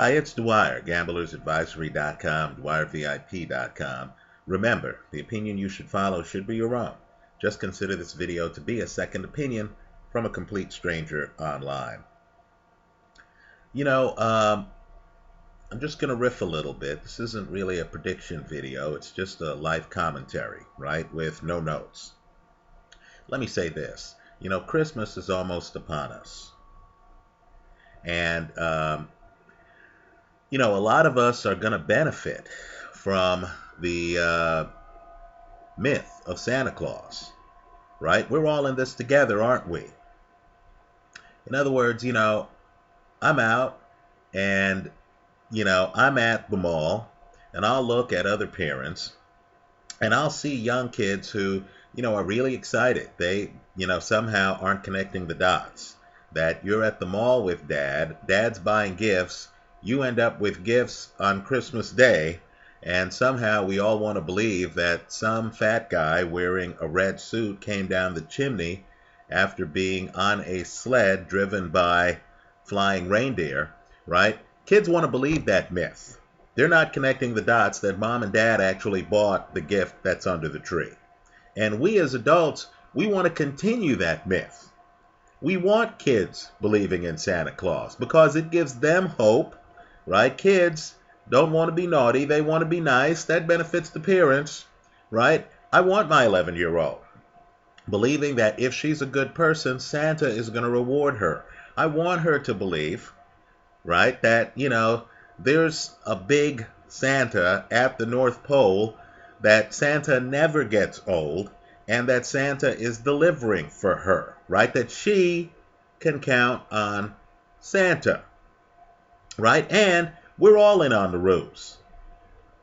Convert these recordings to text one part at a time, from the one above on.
Hi, it's Dwyer, gamblersadvisory.com, dwyervip.com. Remember, the opinion you should follow should be your own. Just consider this video to be a second opinion from a complete stranger online. I'm just going to riff a little bit. This isn't really a prediction video. It's just a life commentary, right, with no notes. Let me say this. Christmas is almost upon us. And, a lot of us are going to benefit from the myth of Santa Claus, right? We're all in this together, aren't we? In other words, I'm out and, I'm at the mall and I'll look at other parents and I'll see young kids who, are really excited. They, somehow aren't connecting the dots. That you're at the mall with dad's buying gifts, you end up with gifts on Christmas Day, and somehow we all want to believe that some fat guy wearing a red suit came down the chimney after being on a sled driven by flying reindeer, right? Kids want to believe that myth. They're not connecting the dots that mom and dad actually bought the gift that's under the tree. And we as adults, we want to continue that myth. We want kids believing in Santa Claus because it gives them hope, right? Kids don't want to be naughty. They want to be nice. That benefits the parents, right? I want my 11-year-old believing that if she's a good person, Santa is going to reward her. I want her to believe, right, that, there's a big Santa at the North Pole, that Santa never gets old, and that Santa is delivering for her, right? That she can count on Santa, right? And we're all in on the ruse,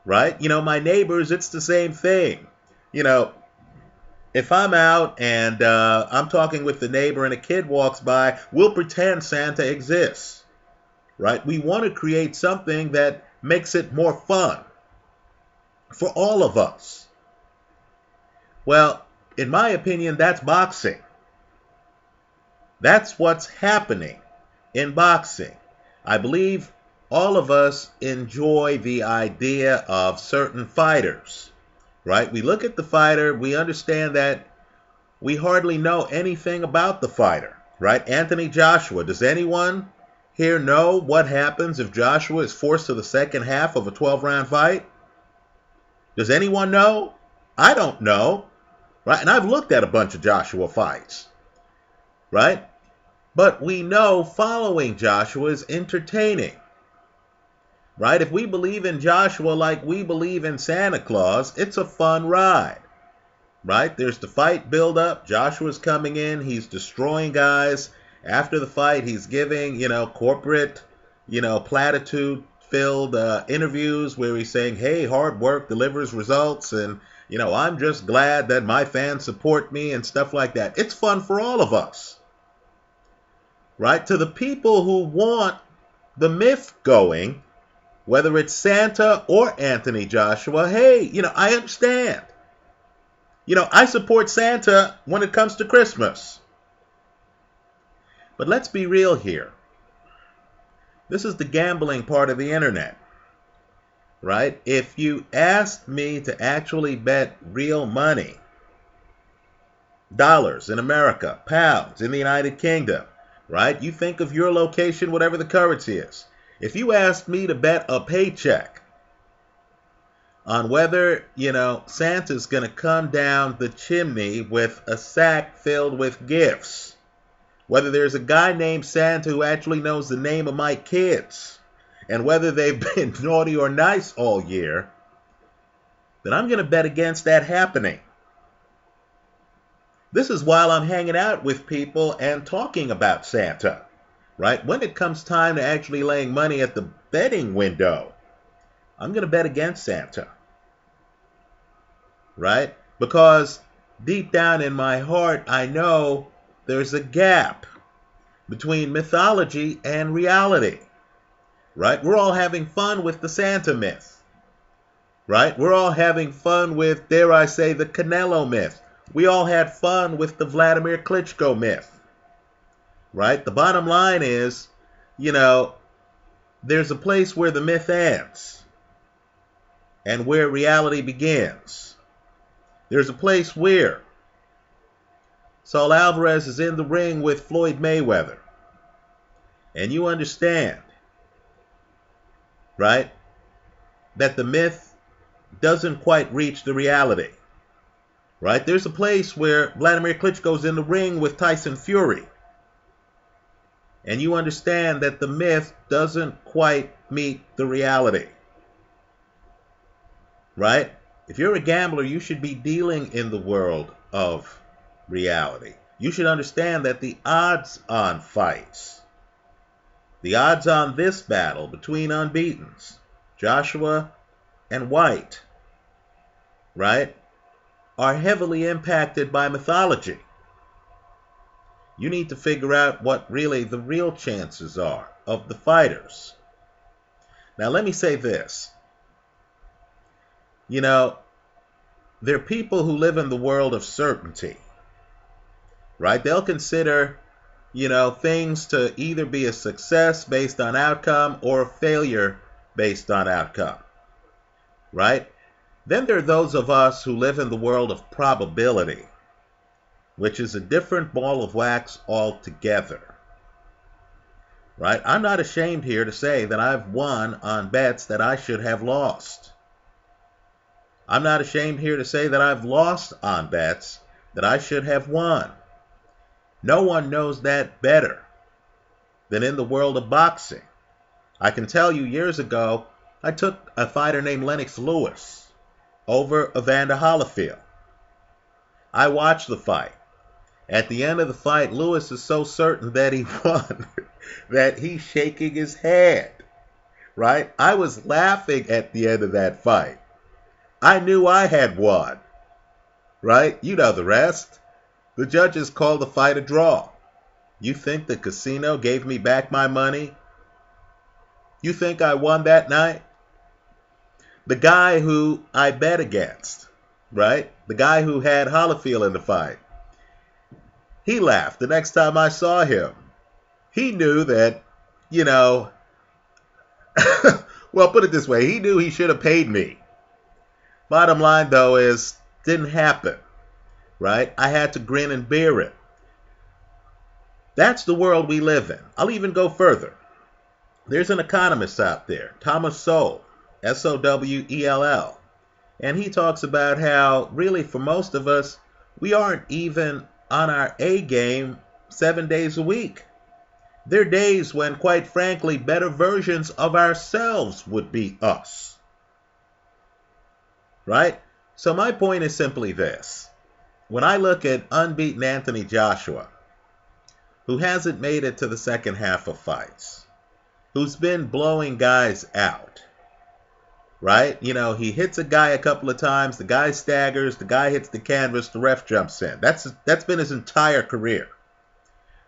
right? My neighbors, it's the same thing. If I'm out and I'm talking with the neighbor and a kid walks by, we'll pretend Santa exists, right? We want to create something that makes it more fun for all of us. Well, in my opinion, that's boxing. That's what's happening in boxing. I believe all of us enjoy the idea of certain fighters, right? We look at the fighter, we understand that we hardly know anything about the fighter, right? Anthony Joshua, does anyone here know what happens if Joshua is forced to the second half of a 12-round fight? Does anyone know? I don't know. Right? And I've looked at a bunch of Joshua fights, right? But we know following Joshua is entertaining, right? If we believe in Joshua like we believe in Santa Claus, it's a fun ride, right? There's the fight build-up. Joshua's coming in. He's destroying guys. After the fight, he's giving, corporate, platitude-filled interviews where he's saying, hey, hard work delivers results, and I'm just glad that my fans support me and stuff like that. It's fun for all of us, right? To the people who want the myth going, whether it's Santa or Anthony Joshua, hey, I understand. I support Santa when it comes to Christmas. But let's be real here. This is the gambling part of the internet. Right? If you asked me to actually bet real money, dollars in America, pounds in the United Kingdom, right? You think of your location, whatever the currency is. If you asked me to bet a paycheck on whether, Santa's going to come down the chimney with a sack filled with gifts, whether there's a guy named Santa who actually knows the name of my kids, and whether they've been naughty or nice all year, then I'm going to bet against that happening. This is while I'm hanging out with people and talking about Santa, right? When it comes time to actually laying money at the betting window, I'm going to bet against Santa, right? Because deep down in my heart, I know there's a gap between mythology and reality. Right? We're all having fun with the Santa myth. Right? We're all having fun with, dare I say, the Canelo myth. We all had fun with the Vladimir Klitschko myth. Right? The bottom line is, there's a place where the myth ends and where reality begins. There's a place where Saul Alvarez is in the ring with Floyd Mayweather. And you understand, right, that the myth doesn't quite reach the reality. Right? There's a place where Vladimir Klitschko's in the ring with Tyson Fury. And you understand that the myth doesn't quite meet the reality. Right? If you're a gambler, you should be dealing in the world of reality. You should understand that the odds on fights, the odds on this battle between unbeatens, Joshua and Whyte, right, are heavily impacted by mythology. You need to figure out what really the real chances are of the fighters. Now, let me say this. You know, there are people who live in the world of certainty, right? They'll consider, things to either be a success based on outcome or a failure based on outcome, right? Then there are those of us who live in the world of probability, which is a different ball of wax altogether, right? I'm not ashamed here to say that I've won on bets that I should have lost. I'm not ashamed here to say that I've lost on bets that I should have won. No one knows that better than in the world of boxing. I can tell you years ago, I took a fighter named Lennox Lewis over Evander Holyfield. I watched the fight. At the end of the fight, Lewis is so certain that he won that he's shaking his head, right? I was laughing at the end of that fight. I knew I had won, right? You know the rest. The judges called the fight a draw. You think the casino gave me back my money? You think I won that night? The guy who I bet against, right? The guy who had Holyfield in the fight. He laughed the next time I saw him. He knew that, well, put it this way. He knew he should have paid me. Bottom line, though, is didn't happen, right? I had to grin and bear it. That's the world we live in. I'll even go further. There's an economist out there, Thomas Sowell, S-O-W-E-L-L, and he talks about how, really, for most of us, we aren't even on our A game 7 days a week. There are days when, quite frankly, better versions of ourselves would be us. Right? So my point is simply this. When I look at unbeaten Anthony Joshua, who hasn't made it to the second half of fights, who's been blowing guys out, right? He hits a guy a couple of times, the guy staggers, the guy hits the canvas, the ref jumps in. That's been his entire career,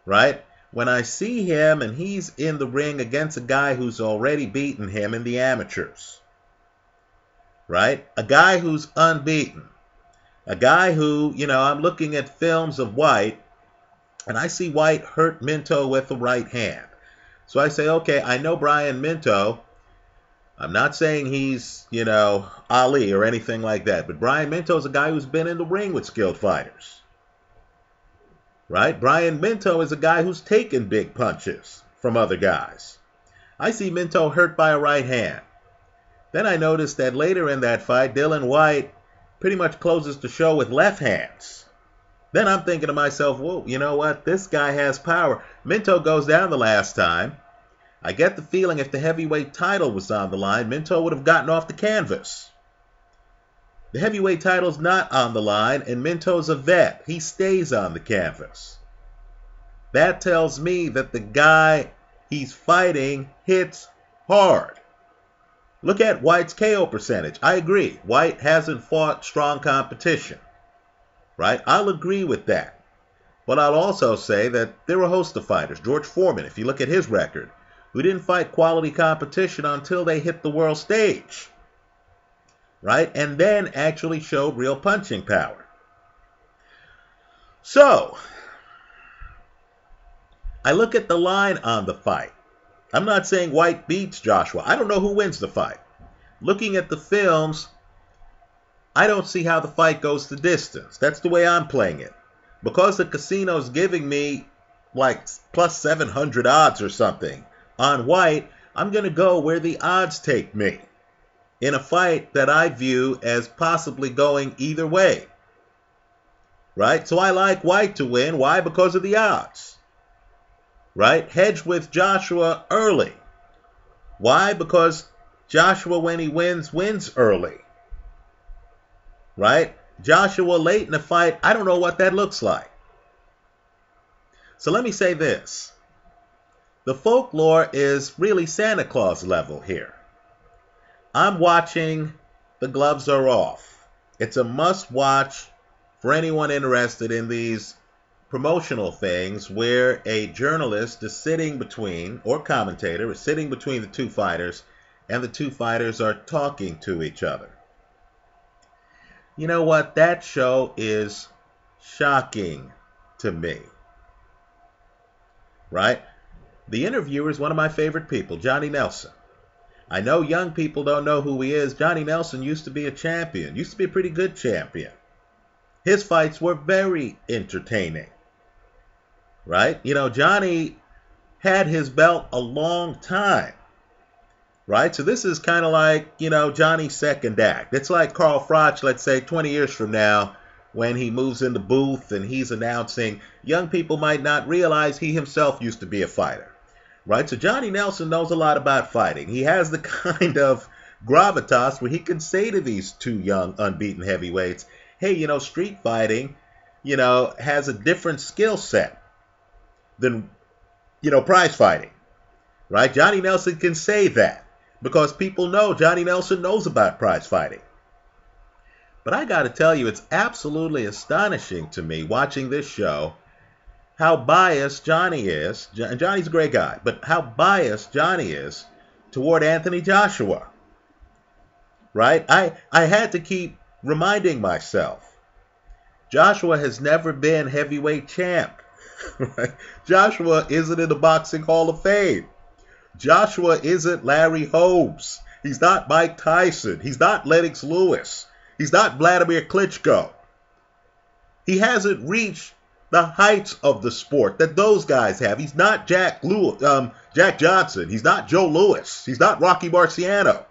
right? When I see him and he's in the ring against a guy who's already beaten him in the amateurs, right? A guy who's unbeaten. A guy who, I'm looking at films of Whyte, and I see Whyte hurt Minto with the right hand. So I say, okay, I know Brian Minto. I'm not saying he's, Ali or anything like that, but Brian Minto's a guy who's been in the ring with skilled fighters. Right? Brian Minto is a guy who's taken big punches from other guys. I see Minto hurt by a right hand. Then I noticed that later in that fight, Dillian Whyte pretty much closes the show with left hands. Then I'm thinking to myself, whoa, you know what? This guy has power. Minto goes down the last time. I get the feeling if the heavyweight title was on the line, Minto would have gotten off the canvas. The heavyweight title's not on the line, and Minto's a vet. He stays on the canvas. That tells me that the guy he's fighting hits hard. Look at Whyte's KO percentage. I agree. Whyte hasn't fought strong competition. Right? I'll agree with that. But I'll also say that there are a host of fighters. George Foreman, if you look at his record, who didn't fight quality competition until they hit the world stage. Right? And then actually showed real punching power. So, I look at the line on the fight. I'm not saying Whyte beats Joshua. I don't know who wins the fight. Looking at the films, I don't see how the fight goes the distance. That's the way I'm playing it. Because the casino's giving me like plus 700 odds or something on Whyte, I'm going to go where the odds take me in a fight that I view as possibly going either way. Right? So I like Whyte to win. Why? Because of the odds. Right? Hedge with Joshua early. Why? Because Joshua, when he wins early. Right? Joshua late in the fight, I don't know what that looks like. So let me say this. The folklore is really Santa Claus level here. I'm watching The Gloves Are Off. It's a must-watch for anyone interested in these promotional things where a journalist is sitting between, or commentator is sitting between the two fighters, and the two fighters are talking to each other. You know what? That show is shocking to me. Right? The interviewer is one of my favorite people, Johnny Nelson. I know young people don't know who he is. Johnny Nelson used to be a champion, used to be a pretty good champion. His fights were very entertaining. Right? You know, Johnny had his belt a long time. Right? So this is kind of like, you know, Johnny's second act. It's like Carl Froch, let's say 20 years from now, when he moves in the booth and he's announcing, young people might not realize he himself used to be a fighter. Right? So Johnny Nelson knows a lot about fighting. He has the kind of gravitas where he can say to these two young unbeaten heavyweights, hey, you know, street fighting, you know, has a different skill set than, you know, prize fighting. Right? Johnny Nelson can say that because people know Johnny Nelson knows about prize fighting. But I got to tell you, it's absolutely astonishing to me watching this show how biased Johnny is. And Johnny's a great guy, but how biased Johnny is toward Anthony Joshua. Right? I had to keep reminding myself, Joshua has never been heavyweight champ. Right? Joshua isn't in the Boxing Hall of Fame. Joshua isn't Larry Holmes. He's not Mike Tyson. He's not Lennox Lewis. He's not Vladimir Klitschko. He hasn't reached the heights of the sport that those guys have. He's not Jack Johnson. He's not Joe Louis. He's not Rocky Marciano.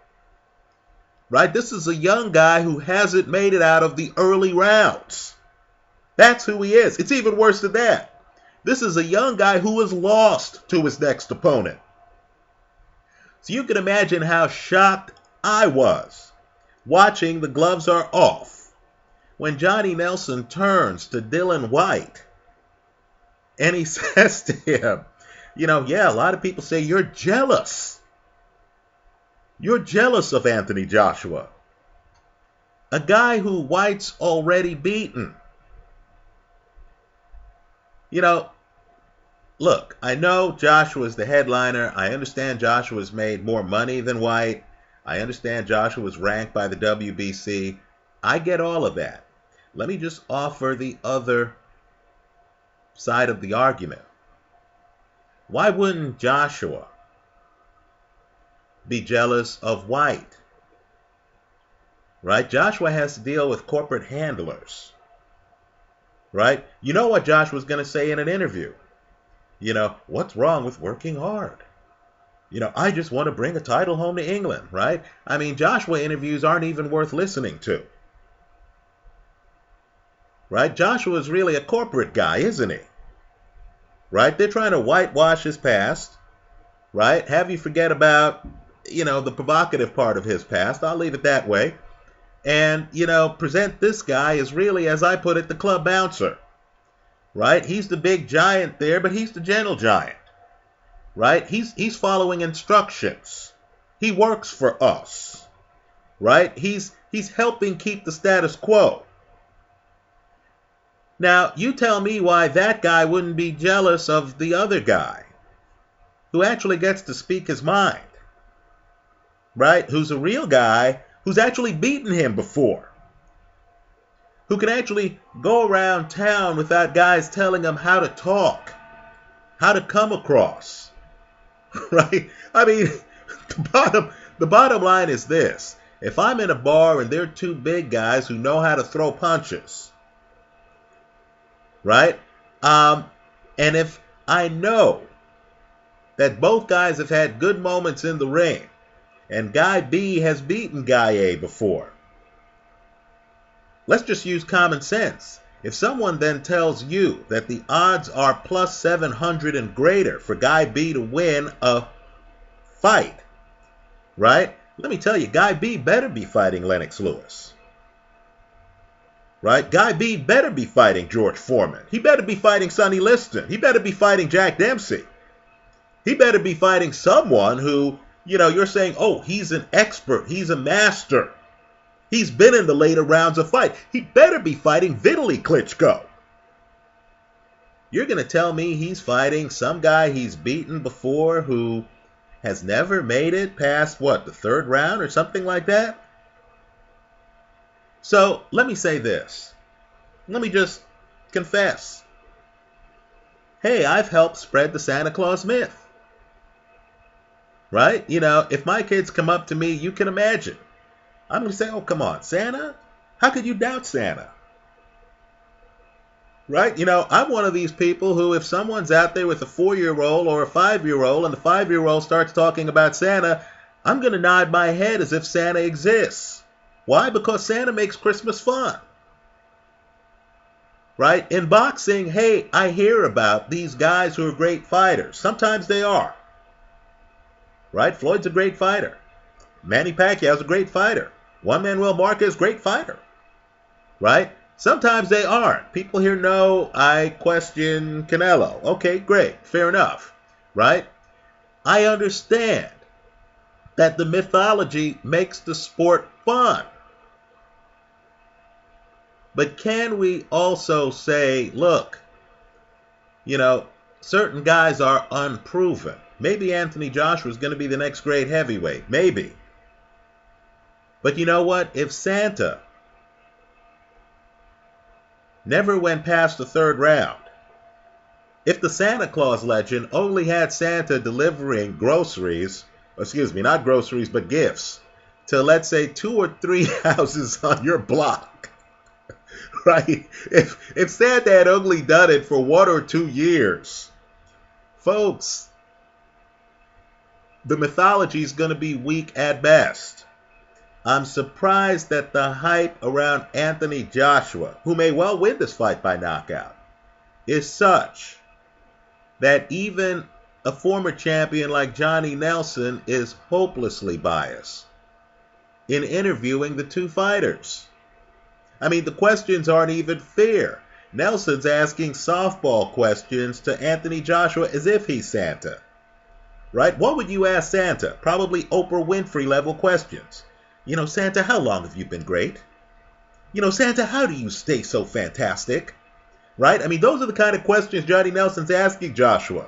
Right? This is a young guy who hasn't made it out of the early rounds. That's who he is. It's even worse than that. This is a young guy who was lost to his next opponent. So you can imagine how shocked I was watching The Gloves Are Off when Johnny Nelson turns to Dillian Whyte and he says to him, you know, yeah, a lot of people say you're jealous. You're jealous of Anthony Joshua, a guy who Whyte's already beaten. You know, look, I know Joshua's the headliner. I understand Joshua's made more money than Whyte. I understand Joshua was ranked by the WBC. I get all of that. Let me just offer the other side of the argument. Why wouldn't Joshua be jealous of Whyte? Right? Joshua has to deal with corporate handlers. Right? You know what Joshua's going to say in an interview. You know, what's wrong with working hard? You know, I just want to bring a title home to England, right? I mean, Joshua interviews aren't even worth listening to. Right? Joshua's really a corporate guy, isn't he? Right? They're trying to whitewash his past, right? Have you forget about, you know, the provocative part of his past. I'll leave it that way. And, you know, present this guy as really, as I put it, the club bouncer. Right? He's the big giant there, but he's the gentle giant. Right? He's following instructions. He works for us. Right? He's helping keep the status quo. Now, you tell me why that guy wouldn't be jealous of the other guy who actually gets to speak his mind. Right? Who's a real guy who's actually beaten him before. Who can actually go around town without guys telling him how to talk, how to come across. right? I mean, the bottom line is this. If I'm in a bar and there are two big guys who know how to throw punches, right? And if I know that both guys have had good moments in the ring, and guy B has beaten guy A before, let's just use common sense. If someone then tells you that the odds are plus 700 and greater for guy B to win a fight, right? Let me tell you, guy B better be fighting Lennox Lewis. Right? Guy B better be fighting George Foreman. He better be fighting Sonny Liston. He better be fighting Jack Dempsey. He better be fighting someone who, you're saying, oh, he's an expert. He's a master. He's been in the later rounds of fight. He better be fighting Vitaly Klitschko. You're going to tell me he's fighting some guy he's beaten before who has never made it past, the third round or something like that? So let me say this. Let me just confess. Hey, I've helped spread the Santa Claus myth. Right? If my kids come up to me, you can imagine. I'm going to say, oh, come on, Santa? How could you doubt Santa? Right? I'm one of these people who, if someone's out there with a 4-year-old or a 5-year-old and the 5-year-old starts talking about Santa, I'm going to nod my head as if Santa exists. Why? Because Santa makes Christmas fun. Right? In boxing, hey, I hear about these guys who are great fighters. Sometimes they are. Right? Floyd's a great fighter. Manny Pacquiao's a great fighter. Juan Manuel Marquez, great fighter. Right? Sometimes they aren't. People here know I question Canelo. Okay, great. Fair enough. Right? I understand that the mythology makes the sport fun. But can we also say, look, certain guys are unproven. Maybe Anthony Joshua is going to be the next great heavyweight. Maybe. But you know what? If Santa never went past the third round, if the Santa Claus legend only had Santa delivering groceries, not groceries, but gifts, to, let's say, 2 or 3 houses on your block, right? If Santa had only done it for 1 or 2 years, folks, the mythology is going to be weak at best. I'm surprised that the hype around Anthony Joshua, who may well win this fight by knockout, is such that even a former champion like Johnny Nelson is hopelessly biased in interviewing the two fighters. I mean, the questions aren't even fair. Nelson's asking softball questions to Anthony Joshua as if he's Santa. Right? What would you ask Santa? Probably Oprah Winfrey level questions. Santa, how long have you been great? Santa, how do you stay so fantastic? Right? I mean, those are the kind of questions Johnny Nelson's asking Joshua.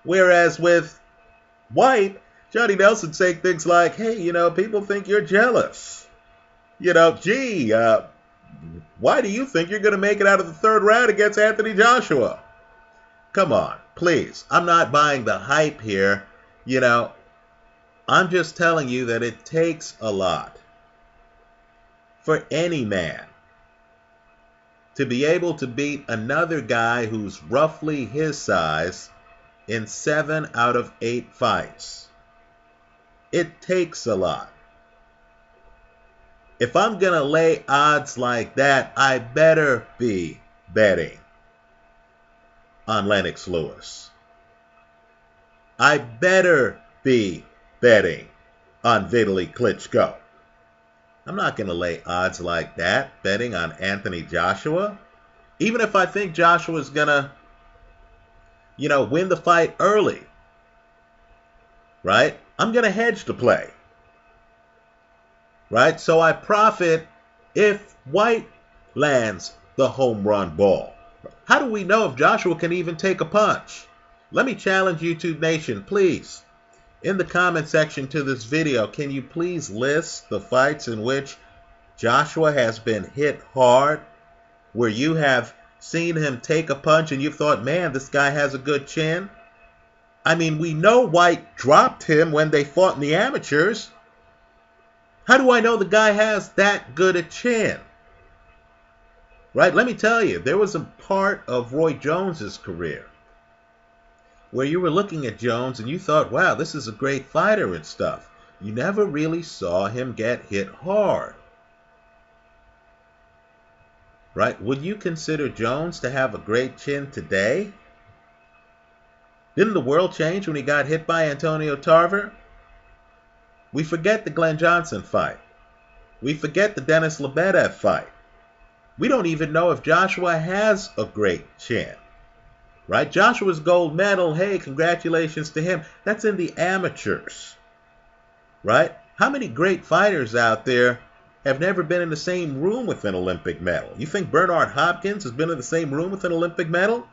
Whereas with Whyte, Johnny Nelson saying things like, hey, people think you're jealous. Why do you think you're going to make it out of the third round against Anthony Joshua? Come on, please. I'm not buying the hype here. I'm just telling you that it takes a lot for any man to be able to beat another guy who's roughly his size in 7 out of 8 fights. It takes a lot. If I'm going to lay odds like that, I better be betting on Lennox Lewis. I better be betting on Vitaly Klitschko. I'm not going to lay odds like that betting on Anthony Joshua. Even if I think Joshua's going to, win the fight early. Right? I'm going to hedge the play. Right? So I profit if Whyte lands the home run ball. How do we know if Joshua can even take a punch? Let me challenge YouTube Nation, please. In the comment section to this video, can you please list the fights in which Joshua has been hit hard, where you have seen him take a punch and you've thought, man, this guy has a good chin? I mean, we know Whyte dropped him when they fought in the amateurs. How do I know the guy has that good a chin? Right? Let me tell you, there was a part of Roy Jones's career where you were looking at Jones and you thought, wow, this is a great fighter and stuff. You never really saw him get hit hard. Right? Would you consider Jones to have a great chin today? Didn't the world change when he got hit by Antonio Tarver? We forget the Glenn Johnson fight. We forget the Denis Lebedev fight. We don't even know if Joshua has a great chin. Right? Joshua's gold medal, hey, congratulations to him. That's in the amateurs. Right? How many great fighters out there have never been in the same room with an Olympic medal? You think Bernard Hopkins has been in the same room with an Olympic medal?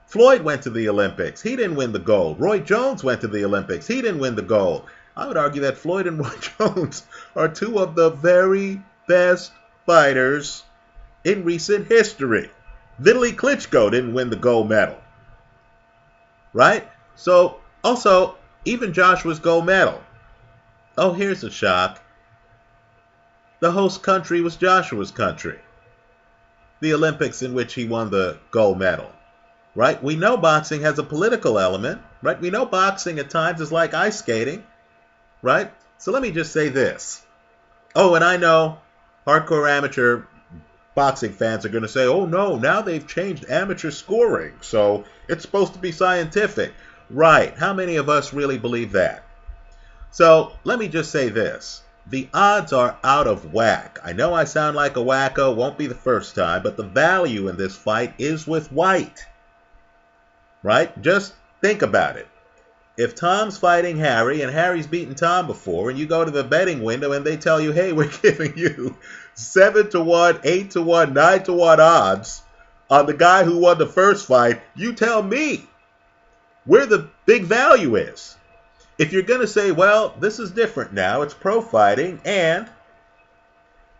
Floyd went to the Olympics. He didn't win the gold. Roy Jones went to the Olympics. He didn't win the gold. I would argue that Floyd and Roy Jones are two of the very best fighters in recent history. Vitaly Klitschko didn't win the gold medal. Right? So, also, even Joshua's gold medal. Oh, here's a shock. The host country was Joshua's country. The Olympics in which he won the gold medal. Right? We know boxing has a political element. Right? We know boxing at times is like ice skating. Right? So let me just say this. Oh, and I know hardcore amateur boxing fans are going to say, oh no, now they've changed amateur scoring, so it's supposed to be scientific. Right. How many of us really believe that? So let me just say this. The odds are out of whack. I know I sound like a wacko, won't be the first time, but the value in this fight is with Whyte. Right? Just think about it. If Tom's fighting Harry and Harry's beaten Tom before, and you go to the betting window and they tell you, hey, we're giving you 7-1, 8-1, 9-1 odds on the guy who won the first fight, you tell me where the big value is. If you're going to say, well, this is different now, it's pro fighting, and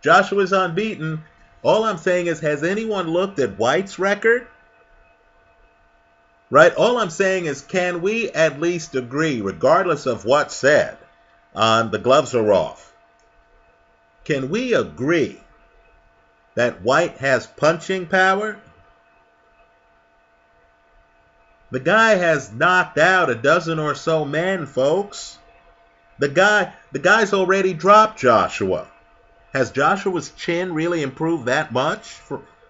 Joshua's unbeaten, all I'm saying is, has anyone looked at Whyte's record? Right? All I'm saying is, can we at least agree, regardless of what's said, on the gloves are off? Can we agree that Whyte has punching power? The guy has knocked out a dozen or so men, folks. The guy's already dropped Joshua. Has Joshua's chin really improved that much?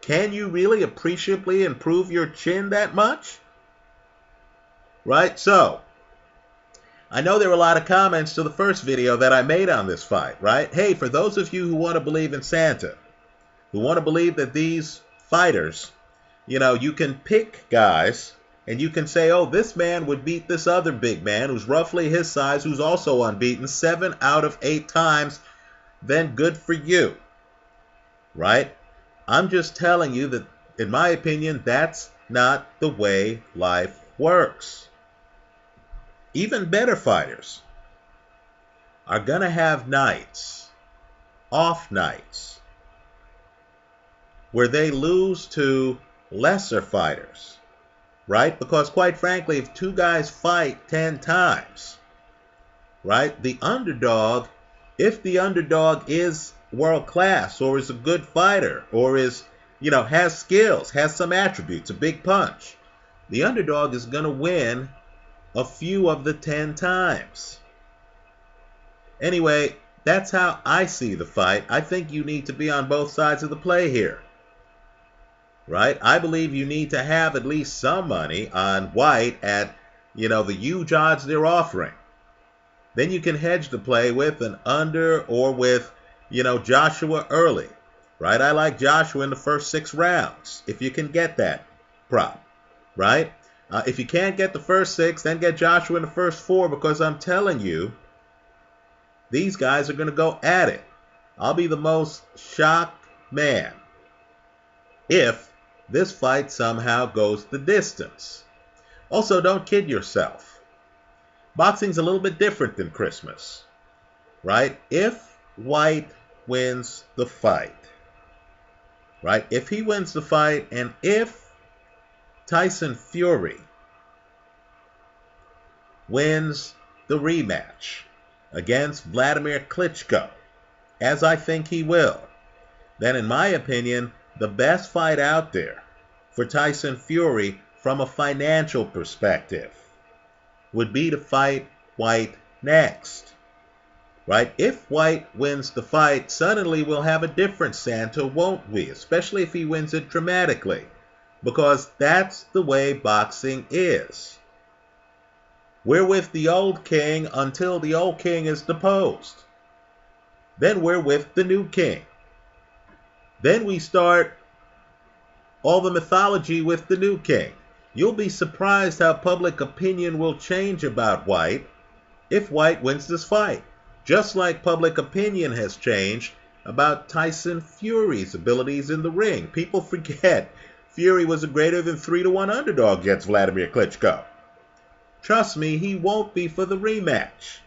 Can you really appreciably improve your chin that much? Right? So, I know there were a lot of comments to the first video that I made on this fight, right? Hey, for those of you who want to believe in Santa, who want to believe that these fighters, you can pick guys and you can say, oh, this man would beat this other big man who's roughly his size, who's also unbeaten 7 out of 8 times, then good for you. Right? I'm just telling you that, in my opinion, that's not the way life works. Even better fighters are going to have nights, off nights, where they lose to lesser fighters, right? Because quite frankly, if two guys fight 10 times, right, the underdog, if the underdog is world class or is a good fighter or is, has skills, has some attributes, a big punch, the underdog is going to win a few of the 10 times. Anyway, that's how I see the fight. I think you need to be on both sides of the play here. Right? I believe you need to have at least some money on Whyte at, the huge odds they're offering. Then you can hedge the play with an under or with, Joshua early. Right? I like Joshua in the first 6 rounds, if you can get that prop. Right? If you can't get the first 6, then get Joshua in the first 4, because I'm telling you, these guys are going to go at it. I'll be the most shocked man if this fight somehow goes the distance. Also, don't kid yourself. Boxing's a little bit different than Christmas. Right? If Whyte wins the fight, right? If he wins the fight, and if Tyson Fury wins the rematch against Vladimir Klitschko, as I think he will, then in my opinion, the best fight out there for Tyson Fury from a financial perspective would be to fight Whyte next. Right? If Whyte wins the fight, suddenly we'll have a different Santa, won't we? Especially if he wins it dramatically. Because that's the way boxing is. We're with the old king until the old king is deposed. Then we're with the new king. Then we start all the mythology with the new king. You'll be surprised how public opinion will change about Whyte if Whyte wins this fight. Just like public opinion has changed about Tyson Fury's abilities in the ring. People forget Fury was a greater than 3-1 underdog against Vladimir Klitschko. Trust me, he won't be for the rematch.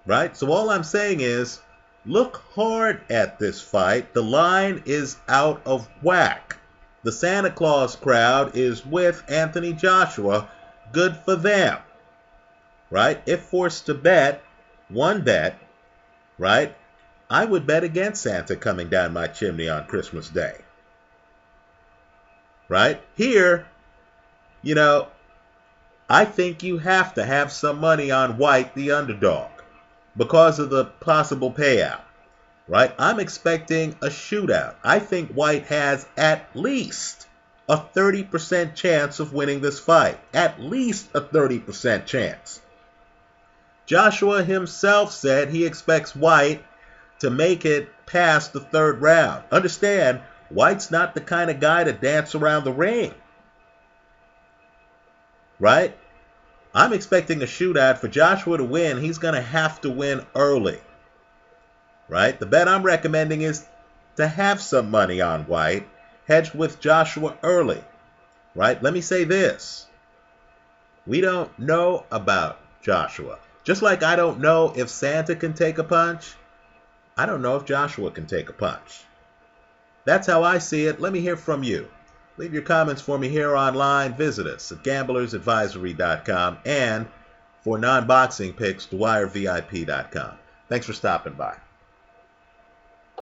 Right? So all I'm saying is, look hard at this fight. The line is out of whack. The Santa Claus crowd is with Anthony Joshua. Good for them. Right? If forced to bet, one bet, right, I would bet against Santa coming down my chimney on Christmas Day. Right? Here, I think you have to have some money on Whyte, the underdog, because of the possible payout. Right? I'm expecting a shootout. I think Whyte has at least a 30% chance of winning this fight. At least a 30% chance. Joshua himself said he expects Whyte to make it past the third round. Understand, Whyte's not the kind of guy to dance around the ring. Right? I'm expecting a shootout. For Joshua to win, he's going to have to win early. Right? The bet I'm recommending is to have some money on Whyte, hedged with Joshua early. Right? Let me say this. We don't know about Joshua. Just like I don't know if Santa can take a punch, I don't know if Joshua can take a punch. That's how I see it. Let me hear from you. Leave your comments for me here online. Visit us at gamblersadvisory.com and for non-boxing picks, dwyervip.com. Thanks for stopping by.